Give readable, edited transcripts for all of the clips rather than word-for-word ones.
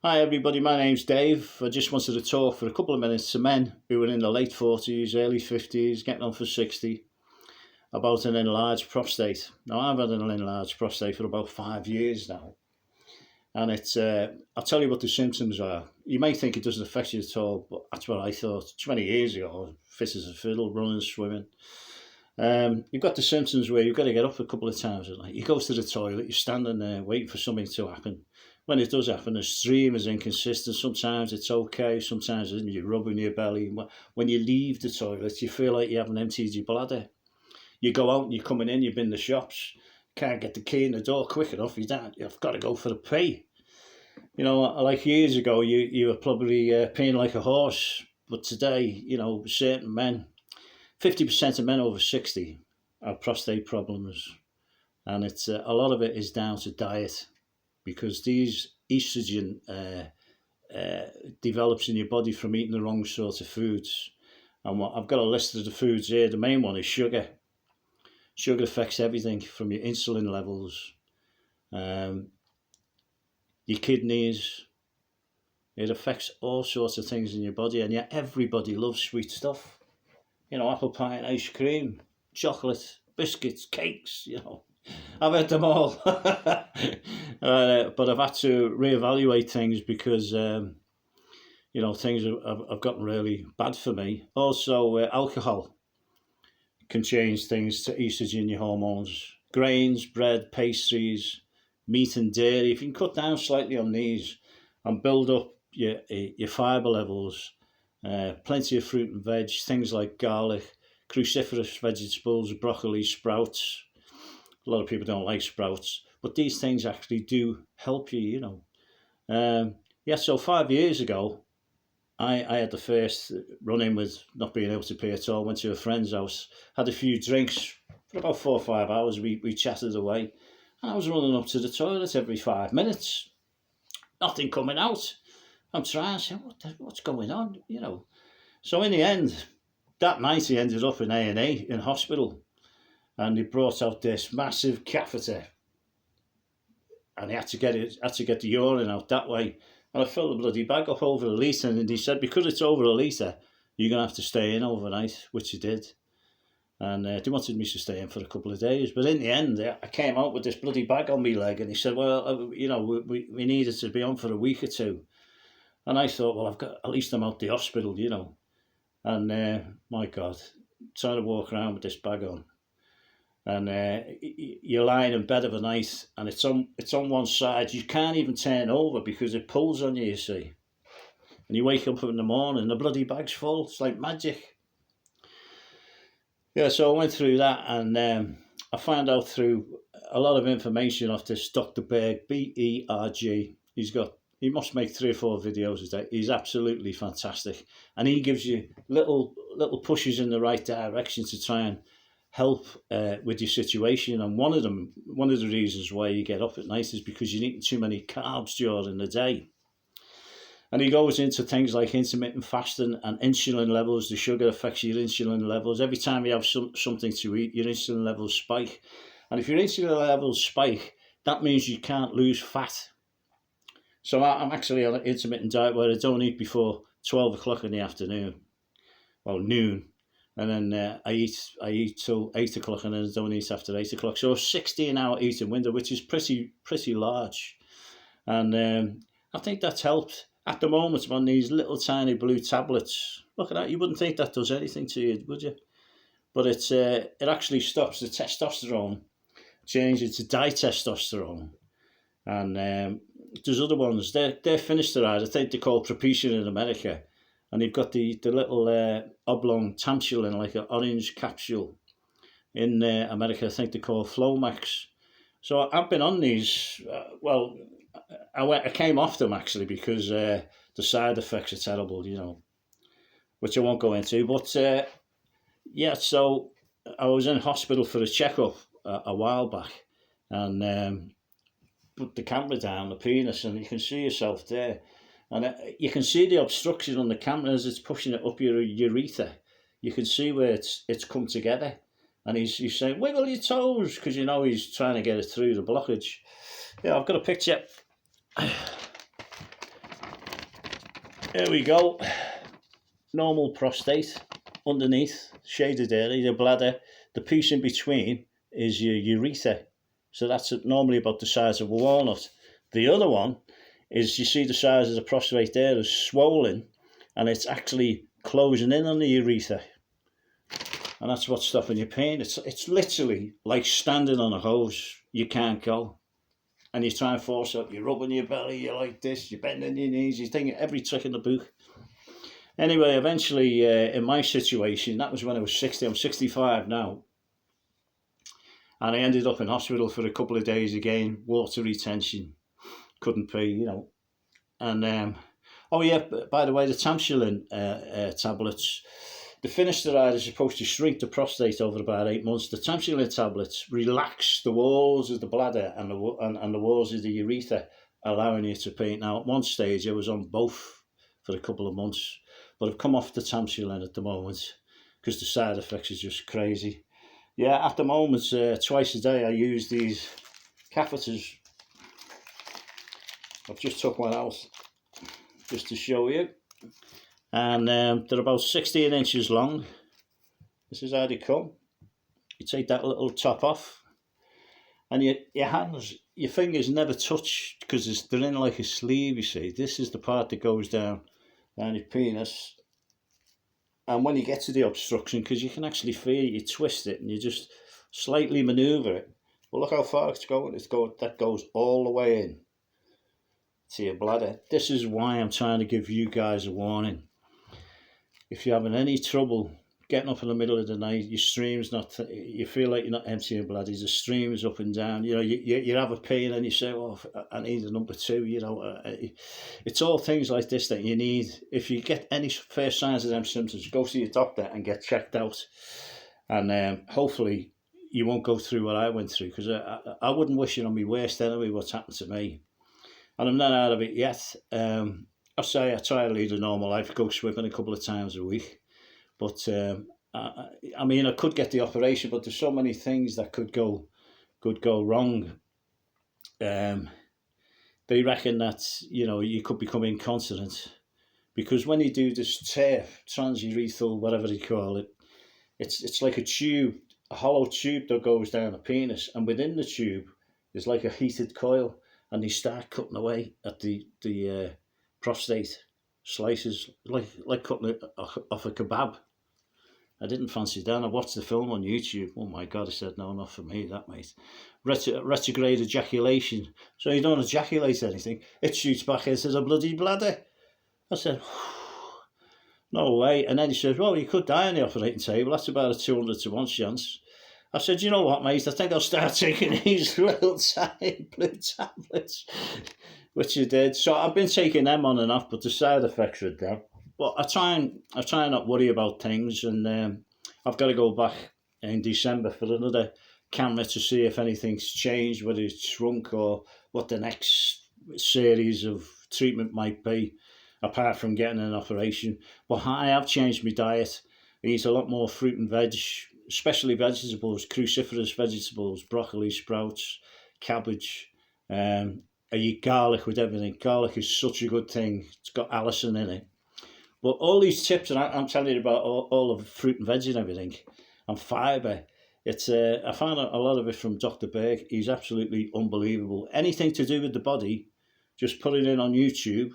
Hi everybody, my name's Dave. I just wanted to talk for a couple of minutes to men who are in the late 40s, early 50s, getting on for 60, about an enlarged prostate. Now I've had an enlarged prostate for about 5 years now, and I'll tell you what the symptoms are. You may think it doesn't affect you at all, but that's what I thought 20 years ago, fit as a fiddle, running, swimming. You've got the symptoms where you've got to get up a couple of times at night. You go to the toilet, you're standing there waiting for something to happen. When it does happen, the stream is inconsistent. Sometimes it's okay, sometimes you're rubbing your belly. When you leave the toilet, you feel like you haven't emptied your bladder. You go out and you're coming in, you've been in the shops, can't get the key in the door quick enough, you've got to go for the pee. You know, like years ago, you were probably peeing like a horse, but today, you know, certain men, 50% of men over 60 have prostate problems, and it's a lot of it is down to diet, because these estrogen develops in your body from eating the wrong sort of foods. And I've got a list of the foods here. The main one is sugar. Sugar affects everything from your insulin levels, your kidneys. It affects all sorts of things in your body, and yet everybody loves sweet stuff. You know, apple pie and ice cream, chocolate, biscuits, cakes, you know. I've had them all. But I've had to reevaluate things because, you know, things have gotten really bad for me. Also, alcohol can change things to estrogen, your hormones. Grains, bread, pastries, meat and dairy. If you can cut down slightly on these and build up your fibre levels, plenty of fruit and veg, things like garlic, cruciferous vegetables, broccoli, sprouts. A lot of people don't like sprouts, but these things actually do help you, you know. So 5 years ago, I had the first run-in with not being able to pee at all. Went to a friend's house, had a few drinks. For about 4 or 5 hours, we chatted away. And I was running up to the toilet every 5 minutes. Nothing coming out. I'm trying to say, what's going on, you know. So in the end, that night he ended up in A&E, in hospital. And they brought out this massive catheter, and he had to get the urine out that way. And I filled the bloody bag up over a litre, and he said, because it's over a litre, you're going to have to stay in overnight, which he did. And they wanted me to stay in for a couple of days. But in the end, I came out with this bloody bag on my leg, and he said, well, you know, we needed to be on for a week or two. And I thought, well, at least I'm out the hospital, you know. And my God, trying to walk around with this bag on. And you're lying in bed of a night, and it's on one side. You can't even turn over because it pulls on you, you see. And you wake up in the morning, the bloody bag's full. It's like magic. Yeah, so I went through that, and I found out through a lot of information off this Dr. Berg, B-E-R-G. He must make 3 or 4 videos a day. He's absolutely fantastic, and he gives you little pushes in the right direction to try and help with your situation. And one of the reasons why you get up at night is because you're eating too many carbs during the day. And he goes into things like intermittent fasting and insulin levels. The sugar affects your insulin levels. Every time you have something to eat, your insulin levels spike. And if your insulin levels spike, that means you can't lose fat. So I'm actually on an intermittent diet where I don't eat before 12 o'clock in the afternoon. Well, noon. And then I eat till 8 o'clock, and then I don't eat after 8 o'clock. So a 16-hour eating window, which is pretty large. And I think that's helped. At the moment, I'm on these little tiny blue tablets. Look at that. You wouldn't think that does anything to you, would you? But it actually stops the testosterone changing to ditestosterone. And there's other ones. They're finasteride. I think they're called Propecia in America. And you've got the little oblong tantalin, like an orange capsule. In America, I think they're called Flomax. So I've been on these. I came off them actually because the side effects are terrible, you know, which I won't go into. But so I was in hospital for a checkup a while back, and put the camera down the penis, and you can see yourself there. And you can see the obstruction on the camera as it's pushing it up your urethra. You can see where it's come together. And he's saying, wiggle your toes, because you know he's trying to get it through the blockage. Yeah, I've got a picture. There we go. Normal prostate underneath, shaded area, your bladder. The piece in between is your urethra. So that's normally about the size of a walnut. The other one is, you see the size of the prostate there is swollen, and it's actually closing in on the urethra. And that's what's stopping your pain. It's literally like standing on a hose. You can't go. And you try and force it, you're rubbing your belly, you're like this, you're bending your knees, you're thinking every trick in the book. Anyway, eventually, in my situation, that was when I was 60, I'm 65 now. And I ended up in hospital for a couple of days again, water retention, couldn't pee, you know. And, oh yeah, by the way, the Tamsuline tablets, the finasteride is supposed to shrink the prostate over about 8 months. The Tamsuline tablets relax the walls of the bladder and the walls of the urethra, allowing you to pee. Now, at one stage, I was on both for a couple of months, but I've come off the Tamsuline at the moment because the side effects are just crazy. Yeah, at the moment, twice a day, I use these catheters. I've just took one out just to show you. And they're about 16 inches long. This is how they come. You take that little top off, and your hands, your fingers never touch because they're in like a sleeve, you see. This is the part that goes down your penis. And when you get to the obstruction, because you can actually feel it, you twist it and you just slightly manoeuvre it. Well, look how far it's going. That goes all the way in to your bladder. This is why I'm trying to give you guys a warning. If you're having any trouble getting up in the middle of the night, your stream's not, you feel like you're not emptying your bladder, the stream is up and down, you know, you have a pain and you say, oh, I need a number 2, you know. It's all things like this that you need. If you get any first signs of them symptoms, go see your doctor and get checked out. And hopefully you won't go through what I went through, because I wouldn't wish it on my worst enemy what's happened to me. And I'm not out of it yet. I say I try to lead a normal life, go swimming a couple of times a week. But I mean, I could get the operation, but there's so many things that could go wrong. They reckon that, you know, you could become incontinent, because when you do this transurethral, whatever they call it, it's like a tube, a hollow tube that goes down the penis, and within the tube is like a heated coil, and they start cutting away at the prostate slices, like cutting it off a kebab. I didn't fancy that. I watched the film on YouTube. Oh my God, I said, no, not for me, that, mate. Retrograde ejaculation. So you don't ejaculate anything, it shoots back into the bloody bladder. I said, no way. And then he says, well, you could die on the operating table. That's about a 200 to 1 chance. I said, you know what, mate? I think I'll start taking these little tiny blue tablets, which I did. So I've been taking them on and off, but the side effects are there. But I try and not worry about things, and I've got to go back in December for another camera to see if anything's changed, whether it's shrunk or what the next series of treatment might be, apart from getting an operation. But I have changed my diet. I eat a lot more fruit and veg, especially vegetables, cruciferous vegetables, broccoli, sprouts, cabbage. I eat garlic with everything. Garlic is such a good thing. It's got allicin in it. But all these tips, and I'm telling you about all of the fruit and veg and everything, and fibre, it's I found a lot of it from Dr. Berg. He's absolutely unbelievable. Anything to do with the body, just put it in on YouTube,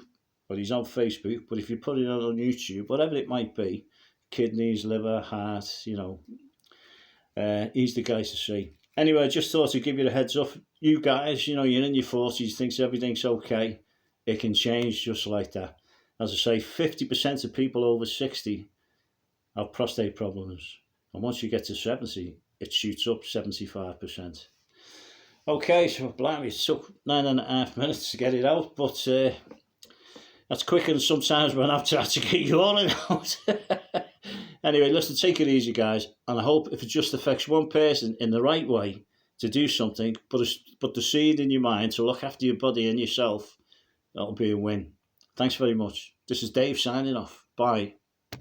or he's on Facebook, but if you put it on YouTube, whatever it might be, kidneys, liver, heart, you know, he's the guy to see. Anyway, I just thought to give you the heads up. You guys, you know, you're in your 40s, thinks everything's okay. It can change just like that. As I say, 50% of people over 60 have prostate problems. And once you get to 70, it shoots up 75%. Okay, so blimey, it took 9.5 minutes to get it out, but that's quicker than sometimes when I've tried to get yawning out. Anyway, listen, take it easy, guys. And I hope if it just affects one person in the right way to do something, put the seed in your mind to look after your body and yourself, that'll be a win. Thanks very much. This is Dave signing off. Bye.